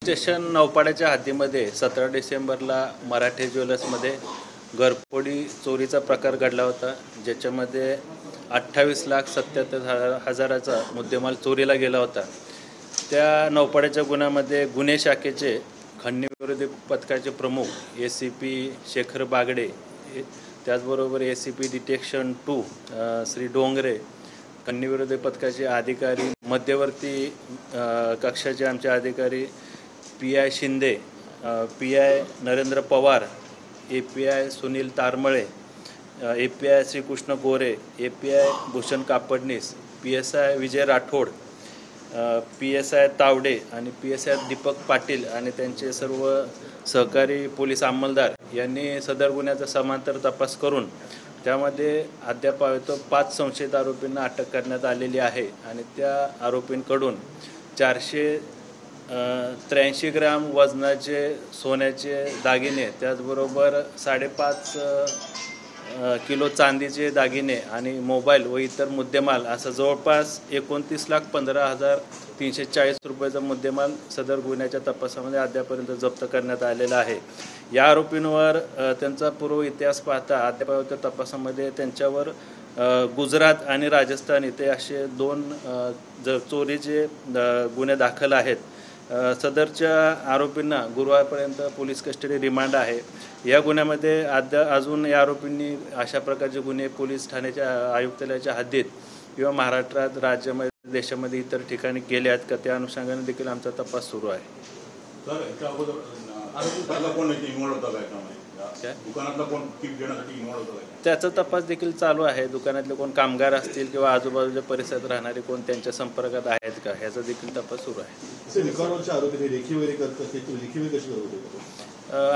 Station नौपाड्याच्या हद्दीमध्ये 17 डिसेंबरला मराठे ज्वेलर्समध्ये घरफोडी चोरीचा प्रकार घडला होता, ज्याच्यामध्ये 28,77,000चा मुद्देमाल चोरीला गेला होता। त्या नौपाड्याच्या गुन्ह्यामध्ये गुन्हे शाखेचे खंडणीविरोधी पथकाचे प्रमुख ACP शेखर बागडे, त्याचबरोबर ACP डिटेक्शन 2 श्री डोंगरे, खंडणीविरोधी पथकाचे अधिकारी, मध्यवर्ती कक्षाचे आमचे अधिकारी PI Shinde, PI Narendra Pawar, API Sunil Taramale, API Shrikrishna गोरे, API Bhushan Kapadnis, PSI Vijay Rathod, PSI Tawde आणि PSI दीपक पाटील आणि त्यांचे सर्व सहकारी पोलीस अंमलदार यांनी सदर गुन्ह्याचा समांतर तपास करून त्यामध्ये अद्याप 5 संशयित आरोपींना अटक करण्यात आलेली आहे आणि त्या आरोपींकडून 483 ग्राम वजनाचे सोन्याचे दागिने, त्याचबरोबर 5.5 किलो चांदीचे दागिने आणि मोबाईल व इतर मुद्देमाल असा जवळपास 29,15,340 रुपयाचा मुद्देमाल सदर गुन्ह्याच्या तपासामध्ये अद्यापर्यंत जप्त करण्यात आलेला आहे। या आरोपींवर त्यांचा पूर्व इतिहास पाहता अद्याप तपासामध्ये त्यांच्यावर गुजरात आणि राजस्थान इथे असे 2 चोरीचे गुन्हे दाखल आहेत। सदरच्या आरोपींना गुरुवारपर्यंत पोलीस कस्टडी रिमांड आहे। या गुन्ह्यामध्ये अजून या आरोपींनी अशा प्रकारचे गुन्हे पोलीस ठाण्याच्या आयुक्तालयाच्या हद्दीत किंवा महाराष्ट्रात, राज्यामध्ये, देशामध्ये इतर ठिकाणी केले आहेत का, त्या अनुषंगाने देखील आमचा तपास सुरू आहे। त्याचा तपास देखील चालू आहे। दुकानातले कोण कामगार असतील किंवा आजूबाजूच्या परिसरात राहणारे कोण त्यांच्या संपर्कात आहेत का, ह्याचा देखील तपास सुरू आहे।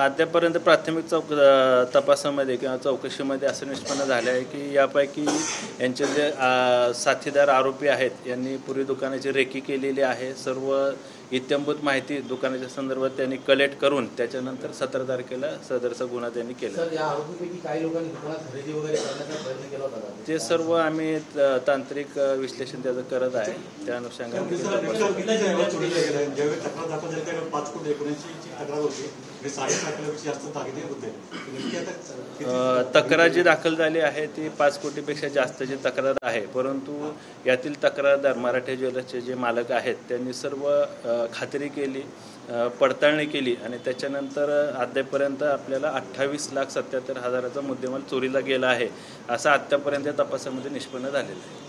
अद्यापर्यंत प्राथमिक तपासामध्ये किंवा चौकशीमध्ये असं निष्पन्न झाले आहे की यापैकी यांचे जे साथीदार आरोपी आहेत यांनी पूर्वी दुकानाची रेकी केलेली आहे। सर्व इत्थंभूत माहिती दुकानाच्या संदर्भात त्यांनी कलेक्ट करून त्याच्यानंतर 17 तारखेला सदरचा गुन्हा त्यांनी केला। ते सर्व आम्ही तांत्रिक विश्लेषण त्याचं करत आहे, त्या अनुषंगाने तक्रार जी दाखल झाली आहे ती 5 कोटीपेक्षा जास्तची तक्रार आहे, परंतु यातील तक्रारदार मराठे ज्वेलर्सचे जे मालक आहेत त्यांनी सर्व खात्री केली, पडताळणी केली आणि त्याच्यानंतर अद्यापर्यंत आपल्याला 28,77,000चा मुद्देमाल चोरीला गेला आहे असं आतापर्यंत तपासामध्ये निष्पन्न झालेलं आहे।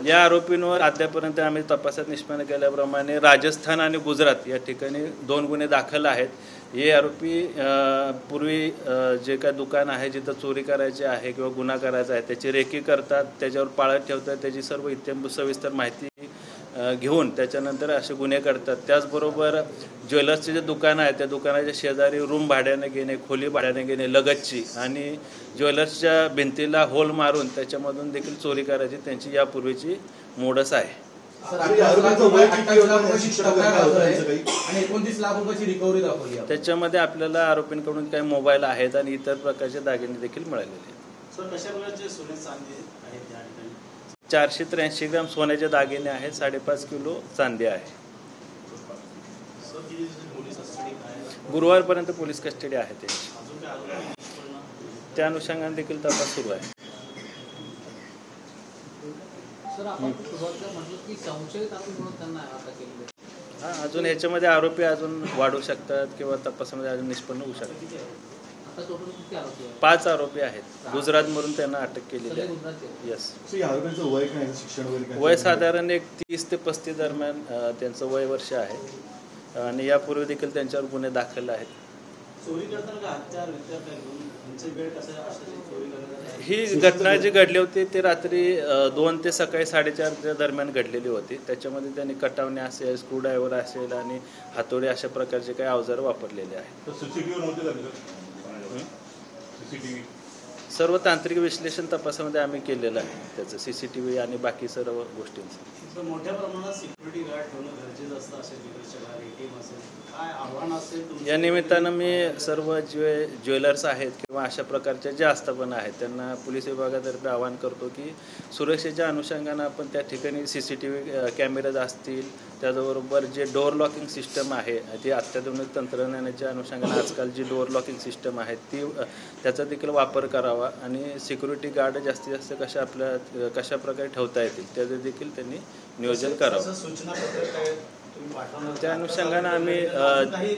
या आरोपींवर अद्यापर्यंत आम्ही तपासात निष्पन्न केल्याप्रमाणे राजस्थान आणि गुजरात या ठिकाणी 2 गुन्हे दाखल आहेत। हे आरोपी पूर्वी जे काय दुकान आहे जिथं चोरी करायची आहे किंवा गुन्हा करायचा आहे त्याची रेकी करतात, त्याच्यावर पाळत ठेवतात, त्याची सर्व इत्थंभूत सविस्तर माहिती घेऊन त्याच्यानंतर असे गुन्हे करतात। त्याचबरोबर ज्वेलर्सचे जे दुकान आहे त्या दुकानाच्या शेजारी रूम भाड्याने घेणे, खोली भाड्याने घेणे लगतची आणि ज्वेलर्सच्या भिंतीला होल मारून त्याच्यामधून देखील चोरी करायची त्यांची यापूर्वीची मोडस आहे। त्याच्यामध्ये आपल्याला आरोपींकडून काही मोबाईल आहेत आणि इतर प्रकारचे दागिने देखील मिळालेले आहेत। 483 ग्राम सोन्याचे दागिने आहेत, 5.5 किलो चांदी आहे। गुरुवारपर्यंत पोलीस कस्टडी आहे त्यांची, त्या अनुषंगाने देखील तपास सुरू आहे। अजून ह्याच्यामध्ये आरोपी अजून वाढू शकतात किंवा तपासामध्ये अजून निष्पन्न होऊ शकतात। 5 आरोपी आहेत, गुजरातमधून त्यांना अटक केलेली आहे। यस, वय साधारण 30 ते 35 दरम्यान त्यांचं वय वर्ष आहे आणि यापूर्वी देखील त्यांच्यावर गुन्हे दाखल आहेत। ही घटना जी घडली होती ती रात्री 2 ते सकाळी 4:30 दरम्यान घडलेली होती। त्याच्यामध्ये त्यांनी कटावणे असेल, स्क्रूड्रायव्हर असेल आणि हातोडे अशा प्रकारचे काही अवजार वापरलेले आहेत। सर्व तांत्रिक विश्लेषण तपासामध्ये आम्ही केलेलं आहे त्याचं CCTV आणि बाकी सर्व गोष्टींचं. मोठ्या प्रमाणात सिक्युरिटी गार्ड ठेवणं गरजेचं असतं असेल तिकडच्या बाहेर ATM असेल काय आव्हान असेल या निमित्तानं मी सर्व ज्वेलर्स आहेत किंवा अशा प्रकारच्या ज्या आस्थापना आहेत त्यांना पोलीस विभागातर्फे आवाहन करतो की सुरक्षेच्या अनुषंगानं आपण त्या ठिकाणी CCTV कॅमेराज असतील, त्याचबरोबर जे डोअर लॉकिंग सिस्टम आहे ती अत्याधुनिक तंत्रज्ञानाच्या अनुषंगानं आजकाल जी डोअर लॉकिंग सिस्टम आहे ती त्याचा देखील वापर करावा आणि सिक्युरिटी गार्ड जास्तीत जास्त कशा प्रकारे ठेवता येतील त्याचं देखील त्यांनी नियोजन करावं. त्या अनुषंगानं आम्ही नाही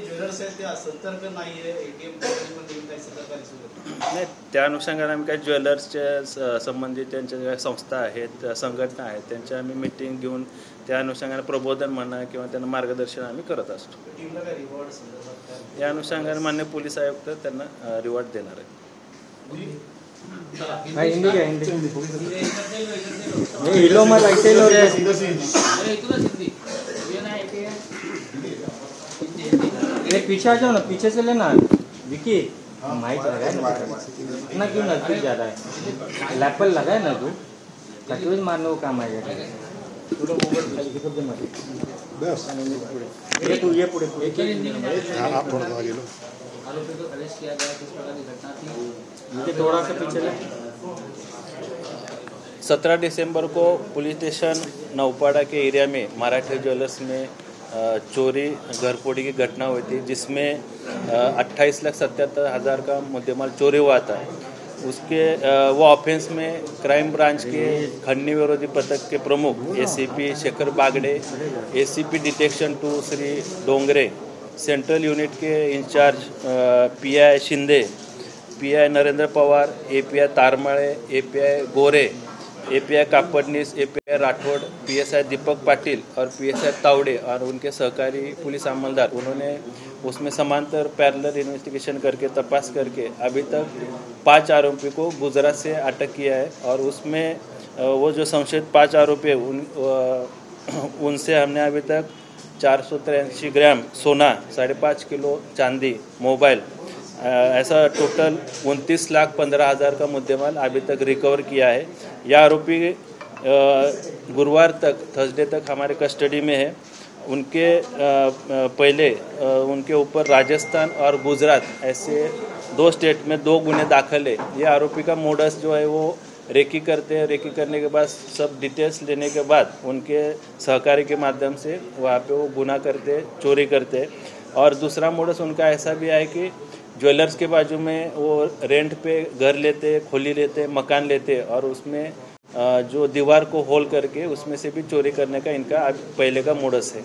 त्या अनुषंगाने आम्ही काही ज्वेलर्सच्या संबंधित त्यांच्या ज्या संस्था आहेत, संघटना आहेत, त्यांच्या आम्ही मीटिंग घेऊन त्या अनुषंगाने प्रबोधन म्हणा किंवा त्यांना मार्गदर्शन आम्ही करत असतो. या अनुषंगाने मान्य पोलीस आयुक्त त्यांना रिवॉर्ड देणार आहे. पीछे आ जाओ ना, पीछे से लेना विकी माइक लगाए ना क्यों नजदीक ज़्यादा है, लैपल लगाए ना तू कटोज मारने को काम आएगा. ये पुढे आप थोड़ा आगे लो. थोड़ा सा पीछे ले. 17 दिसंबर को पुलिस स्टेशन नौपाड़ा के एरिया में मराठी ज्वेलर्स में चोरी घरफोड़ी की घटना हुई थी जिसमें 28,77,000 का मुद्देमाल चोरी हुआ था. उसके वो ऑफेंस में क्राइम ब्रांच के खंडनी विरोधी पथक के प्रमुख ACP Shekhar Bagde, ACP detection 2 Shri Dongre, central unit के incharge PI Shinde, PI Narendra Pawar, API Tarmale, API Gore, API Kapadnis, API Rathod, PSI Deepak Patil और PSI तावड़े और उनके सहकारी पुलिस अमलदार, उन्होंने उसमें समांतर पैरेलल इन्वेस्टिगेशन करके तपास करके अभी तक 5 आरोपी को गुजरात से अटक किया है. और उसमें वो जो संशयित 5 आरोपी है उनसे हमने अभी तक 483 ग्राम सोना, 5.5 किलो चांदी, मोबाइल, ऐसा टोटल 29,15,000 का मुद्देमाल अभी तक रिकवर किया है. यह आरोपी गुरुवार तक, थर्सडे तक हमारे कस्टडी में है. उनके पहले उनके ऊपर राजस्थान और गुजरात ऐसे 2 स्टेट में 2 गुने दाखिल है. ये आरोपी का मोडस जो है वो रेकी करते हैं. रेकी करने के बाद सब डिटेल्स लेने के बाद उनके सहकारी के माध्यम से वहाँ पे वो गुना करते, चोरी करते. और दूसरा मोडस उनका ऐसा भी है कि ज्वेलर्स के बाजू में वो रेंट पे घर लेते, खोली लेते, मकान लेते और उसमें जो दीवार को होल करके उसमें से भी चोरी करने का इनका पहले का मोडस है.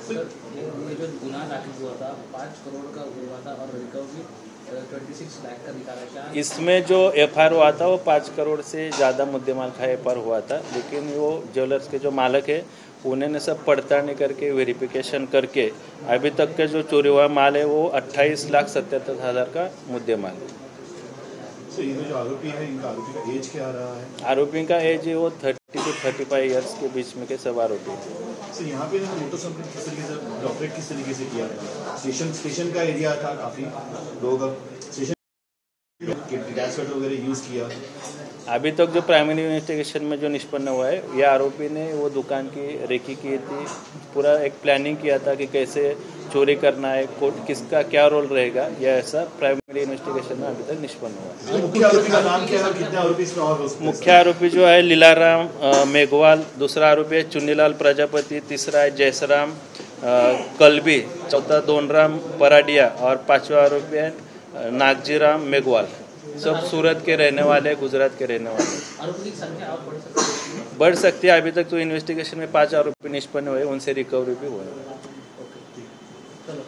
जो गुना दाखिल हुआ था 5 करोड़ का हुआ था और रिकवरी 26 लाख का निकाला. क्या इसमें जो FIR हुआ था वो 5 करोड़ से ज़्यादा मुद्देमाल का FIR हुआ था, लेकिन वो ज्वेलर्स के जो मालक है उन्होंने सब पड़ताल करके वेरिफिकेशन करके अभी तक के जो चोरी हुआ माल है वो 28,77,000 का मुद्देमाल है. ये जो आरोपी है, इनका आरोपी का एज क्या आ रहा है? आरोपी का एज है वो 30 से 35 ईयर्स के बीच में के सब आरोपी हैं. सर यहाँ पे मोटरसाइकिल किस तरीके से ऑपरेट किस तरीके से किया है? स्टेशन का एरिया था, काफ़ी लोग स्टेशन वगैरह यूज़ किया. अभी तक जो प्राइमरी इन्वेस्टिगेशन में जो निष्पन्न हुआ है, यह आरोपी ने वो दुकान की रेकी की थी, पूरा एक प्लानिंग किया था कि कैसे चोरी करना है, किसका क्या रोल रहेगा, यह ऐसा प्राइमरी इन्वेस्टिगेशन में अभी तक निष्पन्न हुआ है. मुख्य आरोपी का नाम क्या है? कितने आरोपी इसमें और मुख्य आरोपी जो है लीलाराम मेघवाल, दूसरा आरोपी है चुन्नीलाल प्रजापति, तीसरा है जयसराम कलबी, चौथा दोनराम पराडिया और 5वां आरोपी है नागजीराम मेघवाल. सब सूरत के रहने वाले, गुजरात के रहने वाले. आरोपी की संख्या और बढ़ सकती है. अभी तक तो इन्वेस्टिगेशन में 5 आरोपी निष्पन्न हुए, उनसे रिकवरी भी हुई. चलो